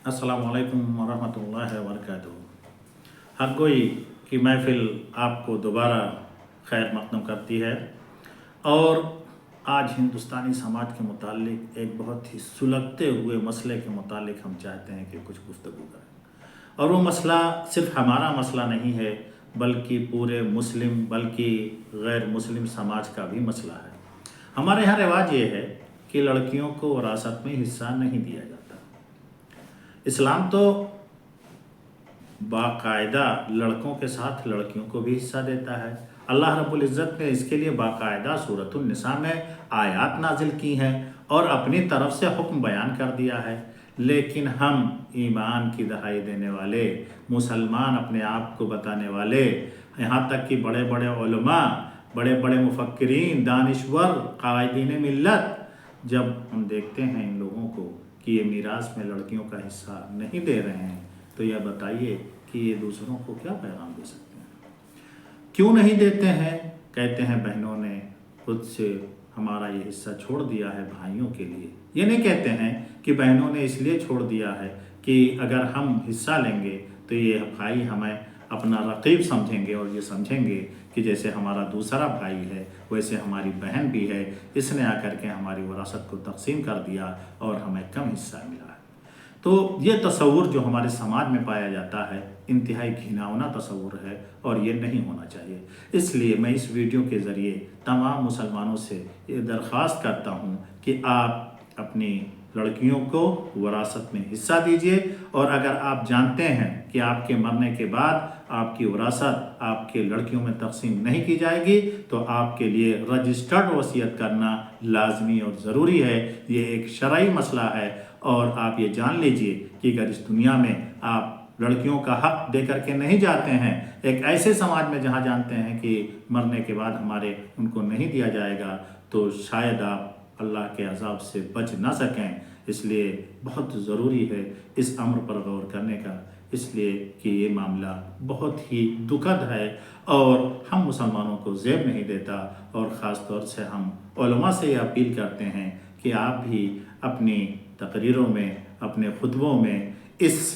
अस्सलामु अलैकुम वरहमतुल्लाहि वबरकातुहू। हर कोई की महफ़िल आपको दोबारा खैर मक़दम करती है और आज हिंदुस्तानी समाज के मुतालिक एक बहुत ही सुलगते हुए मसले के मुतालिक हम चाहते हैं कि कुछ गुफ्तगू करें। और वो मसला सिर्फ़ हमारा मसला नहीं है बल्कि पूरे मुस्लिम बल्कि गैर मुस्लिम समाज का भी मसला है। हमारे यहाँ रिवाज ये है कि लड़कियों को विरासत में हिस्सा नहीं दिया जाता। इस्लाम तो बाकायदा लड़कों के साथ लड़कियों को भी हिस्सा देता है। अल्लाह रब्बुल इज़्ज़त ने इसके लिए बाकायदा सूरतुन निसा में आयात नाजिल की हैं और अपनी तरफ से हुक्म बयान कर दिया है। लेकिन हम ईमान की दहाई देने वाले मुसलमान, अपने आप को बताने वाले, यहाँ तक कि बड़े बड़े उलमा, बड़े बड़े मुफक्किरीन, दानिश्वर, कायदीन मिल्लत, जब हम देखते हैं इन लोगों को कि ये मीरास में लड़कियों का हिस्सा नहीं दे रहे हैं तो यह बताइए कि ये दूसरों को क्या पैगाम दे सकते हैं। क्यों नहीं देते हैं? कहते हैं बहनों ने खुद से हमारा ये हिस्सा छोड़ दिया है भाइयों के लिए। ये नहीं कहते हैं कि बहनों ने इसलिए छोड़ दिया है कि अगर हम हिस्सा लेंगे तो ये भाई हमें अपना रकीब समझेंगे और ये समझेंगे कि जैसे हमारा दूसरा भाई है वैसे हमारी बहन भी है, इसने आकर के हमारी विरासत को तकसीम कर दिया और हमें कम हिस्सा मिला है। तो ये तसव्वुर जो हमारे समाज में पाया जाता है इंतहाई घिनौना तसव्वुर है और ये नहीं होना चाहिए। इसलिए मैं इस वीडियो के ज़रिए तमाम मुसलमानों से ये दरख्वास्त करता हूँ कि आप अपनी लड़कियों को विरासत में हिस्सा दीजिए और अगर आप जानते हैं कि आपके मरने के बाद आपकी विरासत आपके लड़कियों में तकसीम नहीं की जाएगी तो आपके लिए रजिस्टर्ड वसीयत करना लाजमी और ज़रूरी है। ये एक शरई मसला है और आप ये जान लीजिए कि अगर इस दुनिया में आप लड़कियों का हक दे करके नहीं जाते हैं, एक ऐसे समाज में जहाँ जानते हैं कि मरने के बाद हमारे उनको नहीं दिया जाएगा, तो शायद आप अल्लाह के अज़ाब से बच ना सकें। इसलिए बहुत ज़रूरी है इस अम्र पर गौर करने का, इसलिए कि ये मामला बहुत ही दुखद है और हम मुसलमानों को ज़ेब नहीं देता। और ख़ास तौर से हम उलमा से ये अपील करते हैं कि आप भी अपनी तकरीरों में, अपने खुतबों में इस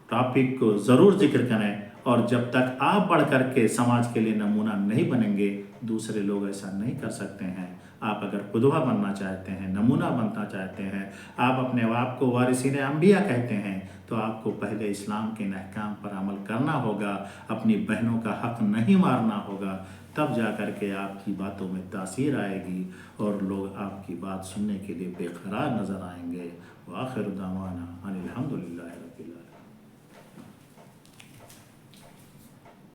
टॉपिक को ज़रूर जिक्र करें। और जब तक आप बढ़ कर के समाज के लिए नमूना नहीं बनेंगे, दूसरे लोग ऐसा नहीं कर सकते हैं। आप अगर खुदवा बनना चाहते हैं, नमूना बनना चाहते हैं, आप अपने आप को वारिसीन अंबिया कहते हैं, तो आपको पहले इस्लाम के अहकाम पर अमल करना होगा, अपनी बहनों का हक़ नहीं मारना होगा। तब जा कर के आपकी बातों में तासीर आएगी और लोग आपकी बात सुनने के लिए बेकरार नज़र आएंगे। व आखिर दावाना